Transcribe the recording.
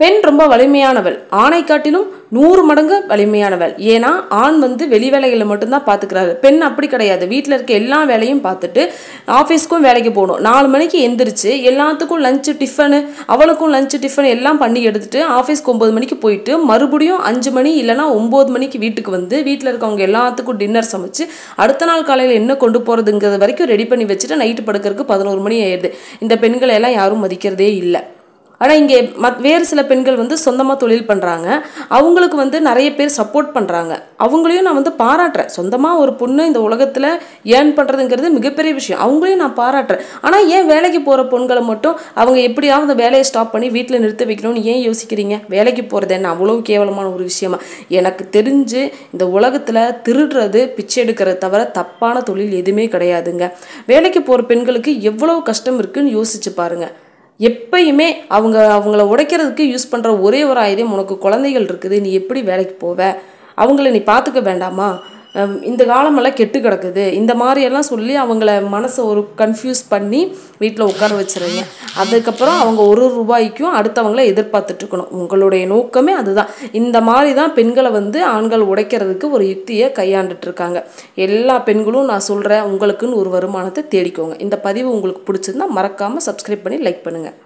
பெண் ரொம்ப வலிமையானவள், ஆணை காட்டிலும் 100 மடங்கு வலிமையானவள். ஏன்னா ஆண் வந்து வெளி வேலைகளை மட்டும்தான் பார்த்துக்கிறாரு. பெண் அப்படி கிடையாது. வீட்டில் இருக்க எல்லா வேலையும் பார்த்துட்டு ஆஃபீஸ்க்கும் வேலைக்கு போகணும். 4 மணிக்கு எந்திரிச்சு எல்லாத்துக்கும் லஞ்சு டிஃபனு, அவளுக்கும் லஞ்சு டிஃபன் எல்லாம் பண்ணி எடுத்துட்டு ஆஃபீஸ்க்கு 9 மணிக்கு போயிட்டு மறுபடியும் 5 மணி இல்லைனா 9 மணிக்கு வீட்டுக்கு வந்து வீட்டில் இருக்கவங்க எல்லாத்துக்கும் டின்னர் சமைச்சு அடுத்த நாள் காலையில் என்ன கொண்டு போகிறதுங்கிறது வரைக்கும் ரெடி பண்ணி வச்சுட்டு நைட்டு படுக்கிறதுக்கு 11 மணி ஆயிடுது. இந்த பெண்களை எல்லாம் யாரும் மதிக்கிறதே இல்லை. ஆனால் இங்கே வேறு சில பெண்கள் வந்து சொந்தமாக தொழில் பண்ணுறாங்க. அவங்களுக்கு வந்து நிறைய பேர் சப்போர்ட் பண்ணுறாங்க. அவங்களையும் நான் வந்து பாராட்டுறேன். சொந்தமாக ஒரு பொண்ணு இந்த உலகத்தில் ஏர்ன் பண்ணுறதுங்கிறது மிகப்பெரிய விஷயம். அவங்களையும் நான் பாராட்டுறேன். ஆனால் ஏன் வேலைக்கு போகிற பெண்களை மட்டும் அவங்க எப்படியாவது அந்த வேலையை ஸ்டாப் பண்ணி வீட்டில் நிறுத்த வைக்கணும்னு ஏன் யோசிக்கிறீங்க? வேலைக்கு போகிறது என்ன அவ்வளோ கேவலமான ஒரு விஷயமா? எனக்கு தெரிஞ்சு இந்த உலகத்தில் திருடுறது, பிச்சை எடுக்கிறது தவிர தப்பான தொழில் எதுவுமே கிடையாதுங்க. வேலைக்கு போகிற பெண்களுக்கு எவ்வளோ கஷ்டம் இருக்குன்னு யோசிச்சு பாருங்கள். எப்பயுமே அவங்கள உடைக்கிறதுக்கு யூஸ் பண்ணுற ஒரே ஒரு ஆயுதம், உனக்கு குழந்தைகள் இருக்குது, நீ எப்படி வேலைக்கு போவ, அவங்கள நீ பார்த்துக்க வேண்டாமா, இந்த காலமெல்லாம் கெட்டு கிடக்குது, இந்த மாதிரியெல்லாம் சொல்லி அவங்கள மனசை ஒரு கன்ஃபியூஸ் பண்ணி வீட்டில் உட்கார வச்சுருங்க. அதுக்கப்புறம் அவங்க ஒரு ரூபாய்க்கும் அடுத்தவங்கள எதிர்பார்த்துட்டு இருக்கணும். உங்களுடைய நோக்கமே அதுதான். இந்த மாதிரி தான் பெண்களை வந்து ஆண்கள் உடைக்கிறதுக்கு ஒரு யுக்தியை கையாண்டுட்டு இருக்காங்க. எல்லா பெண்களும் நான் சொல்கிறேன், உங்களுக்குன்னு ஒரு வருமானத்தை தேடிக்கோங்க. இந்த பதிவு உங்களுக்கு பிடிச்சிருந்தா மறக்காமல் சப்ஸ்கிரைப் பண்ணி லைக் பண்ணுங்கள்.